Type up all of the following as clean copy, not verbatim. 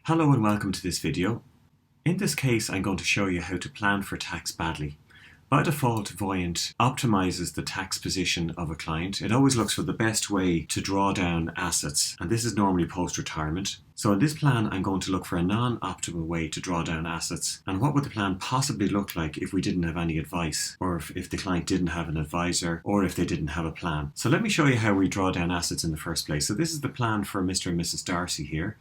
Hello and welcome to this video. In this case, I'm going to show you how to plan for tax badly. By default, Voyant optimizes the tax position of a client. It always looks for the best way to draw down assets, and this is normally post-retirement. So in this plan, I'm going to look for a non-optimal way to draw down assets. And what would the plan possibly look like if we didn't have any advice, or if the client didn't have an advisor, or if they didn't have a plan. So let me show you how we draw down assets in the first place. So this is the plan for Mr. and Mrs. Darcy here.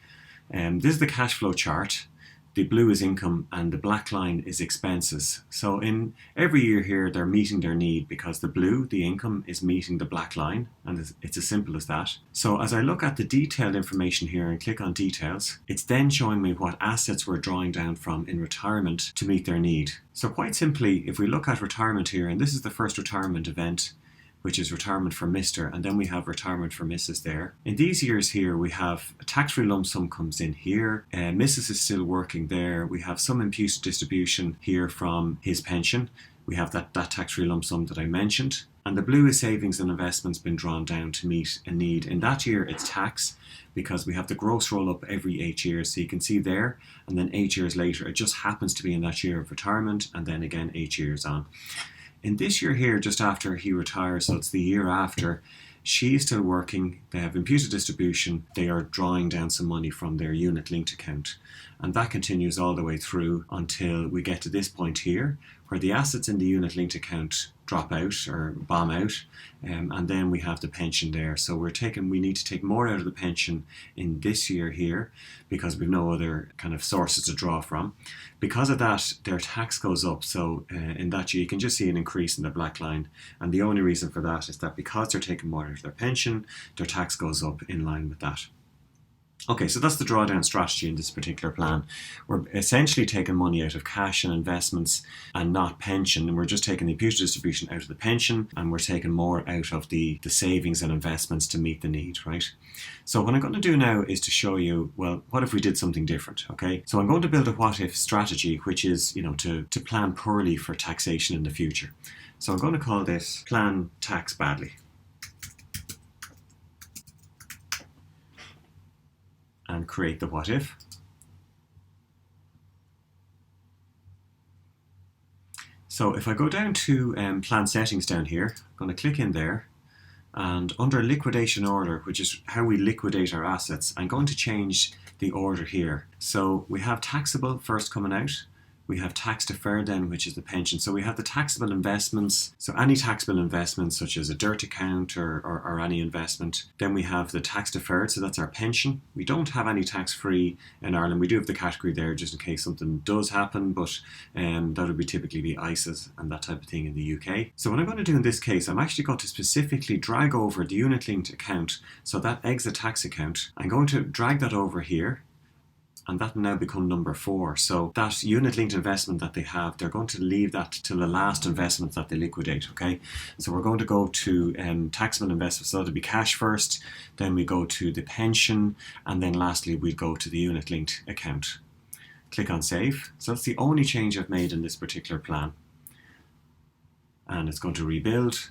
This is the cash flow chart. The blue is income and the black line is expenses. So in every year here they're meeting their need because the blue, the income, is meeting the black line, and it's as simple as that. So as I look at the detailed information here and click on details, it's then showing me what assets we're drawing down from in retirement to meet their need. So quite simply, if we look at retirement here, and this is the first retirement event, which is retirement for Mr. and then we have retirement for Mrs. there. In these years here, we have a tax-free lump sum comes in here, Mrs. is still working there, we have some imputed distribution here from his pension, we have that tax-free lump sum that I mentioned, and the blue is savings and investments been drawn down to meet a need. In that year, it's tax, because we have the gross roll up every 8 years, so you can see there, and then 8 years later, it just happens to be in that year of retirement, and then again 8 years on. In this year here, just after he retires, so it's the year after, she is still working, they have imputed distribution, they are drawing down some money from their unit linked account. And that continues all the way through until we get to this point here, where the assets in the unit linked account drop out or bomb out, and then we have the pension there. So we need to take more out of the pension in this year here because we've no other kind of sources to draw from. Because of that, their tax goes up. So in that year, you can just see an increase in the black line. And the only reason for that is that because they're taking more out of their pension, their tax goes up in line with that. Okay, so that's the drawdown strategy in this particular plan. We're essentially taking money out of cash and investments and not pension, and we're just taking the imputed distribution out of the pension and we're taking more out of the savings and investments to meet the need, right? So what I'm going to do now is to show you, well, what if we did something different, okay? So I'm going to build a what-if strategy, which is, to plan poorly for taxation in the future. So I'm going to call this Plan Tax Badly. And create the what if. So if I go down to plan settings down here, I'm going to click in there, and under liquidation order, which is how we liquidate our assets, I'm going to change the order here. So we have taxable first coming out. We have tax deferred then, which is the pension. So we have the taxable investments. So any taxable investments such as a dirt account or any investment. Then we have the tax deferred, so that's our pension. We don't have any tax free in Ireland. We do have the category there just in case something does happen, but that would be typically the ISAs and that type of thing in the UK. So what I'm going to do in this case, I'm actually going to specifically drag over the unit linked account. So that exit tax account, I'm going to drag that over here. And that will now become number 4. So that unit linked investment that they have, they're going to leave that till the last investment that they liquidate, okay? So we're going to go to taxable investments, so that'll be cash first, then we go to the pension, and then lastly we go to the unit linked account. Click on save. So that's the only change I've made in this particular plan. And it's going to rebuild.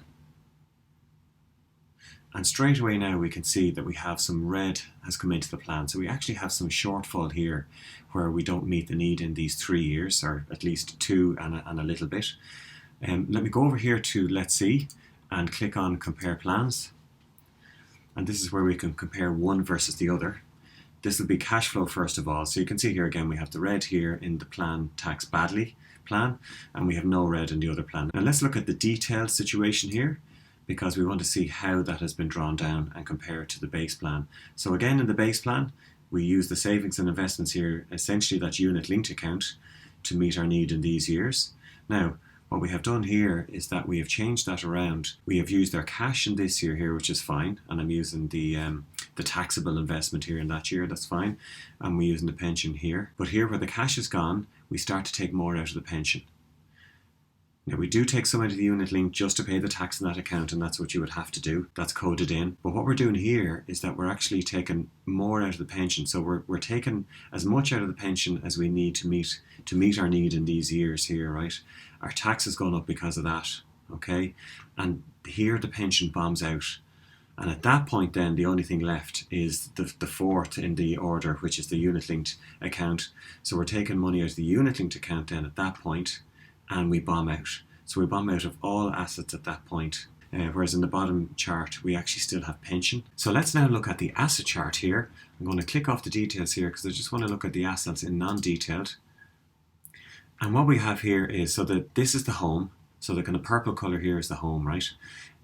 And straight away now we can see that we have some red has come into the plan. So we actually have some shortfall here where we don't meet the need in these 3 years, or at least 2 and a little bit. Let me go over here to Let's See and click on Compare Plans. And this is where we can compare one versus the other. This will be cash flow first of all. So you can see here again we have the red here in the Plan Tax Badly plan, and we have no red in the other plan. Now let's look at the detailed situation here, because we want to see how that has been drawn down and compare it to the base plan. So again, in the base plan, we use the savings and investments here, essentially that unit linked account, to meet our need in these years. Now, what we have done here is that we have changed that around. We have used our cash in this year here, which is fine, and I'm using the taxable investment here in that year, that's fine, and we're using the pension here. But here where the cash is gone, we start to take more out of the pension. Now we do take some out of the unit link just to pay the tax in that account, and that's what you would have to do. That's coded in. But what we're doing here is that we're actually taking more out of the pension. So we're taking as much out of the pension as we need to meet our need in these years here, right? Our tax has gone up because of that, okay? And here the pension bombs out. And at that point then, the only thing left is the fourth in the order, which is the unit-linked account. So we're taking money out of the unit-linked account then at that point, and we bomb out. So we bomb out of all assets at that point. Whereas in the bottom chart, we actually still have pension. So let's now look at the asset chart here. I'm going to click off the details here because I just want to look at the assets in non-detailed. And what we have here is, so that this is the home. So the kind of purple colour here is the home, right?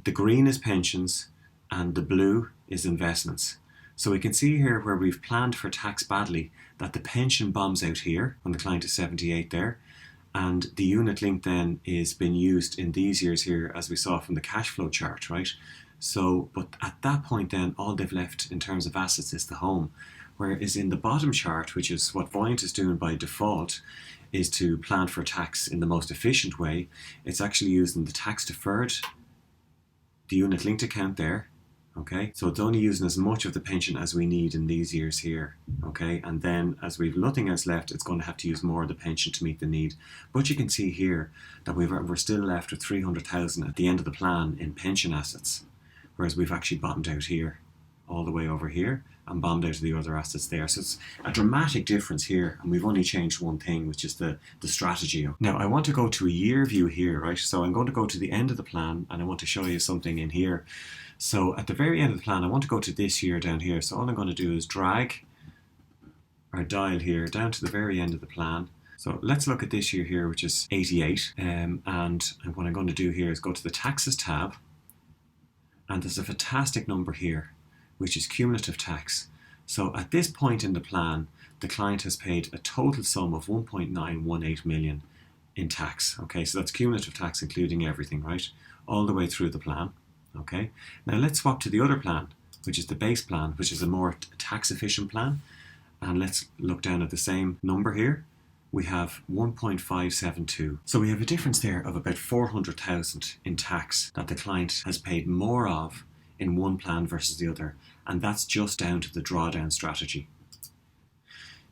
The green is pensions and the blue is investments. So we can see here where we've planned for tax badly that the pension bombs out here when the client is 78 there. And the unit link then is being used in these years here, as we saw from the cash flow chart, right? So, but at that point then, all they've left in terms of assets is the home. Whereas in the bottom chart, which is what Voyant is doing by default, is to plan for tax in the most efficient way. It's actually using the tax deferred, the unit linked account there. Okay, so it's only using as much of the pension as we need in these years here. Okay, and then as we've nothing else left, it's going to have to use more of the pension to meet the need. But you can see here that we're still left with 300,000 at the end of the plan in pension assets, whereas we've actually bottomed out here, all the way over here, and bombed out of the other assets there. So it's a dramatic difference here, and we've only changed one thing, which is the strategy. Now I want to go to a year view here, right? So I'm going to go to the end of the plan, and I want to show you something in here. So at the very end of the plan, I want to go to this year down here. So all I'm going to do is drag our dial here down to the very end of the plan. So let's look at this year here, which is 88. And what I'm going to do here is go to the taxes tab. And there's a fantastic number here, which is cumulative tax. So at this point in the plan, the client has paid a total sum of 1.918 million in tax. Okay, so that's cumulative tax, including everything, right? All the way through the plan. Okay, now let's swap to the other plan, which is the base plan, which is a more tax efficient plan. And let's look down at the same number here. We have 1.572. So we have a difference there of about 400,000 in tax that the client has paid more of in one plan versus the other. And that's just down to the drawdown strategy.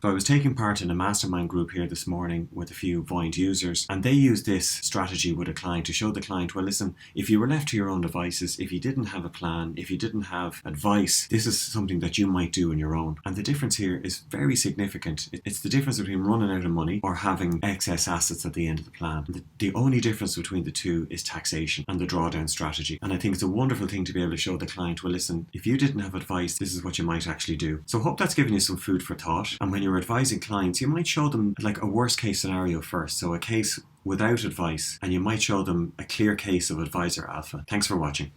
So I was taking part in a mastermind group here this morning with a few Voyant users, and they used this strategy with a client to show the client, well listen, if you were left to your own devices, if you didn't have a plan, if you didn't have advice, this is something that you might do on your own. And the difference here is very significant. It's the difference between running out of money or having excess assets at the end of the plan. The only difference between the two is taxation and the drawdown strategy. And I think it's a wonderful thing to be able to show the client, well listen, if you didn't have advice, this is what you might actually do. So I hope that's given you some food for thought. And when you're advising clients, you might show them like a worst case scenario first, so a case without advice, and you might show them a clear case of advisor alpha. Thanks for watching.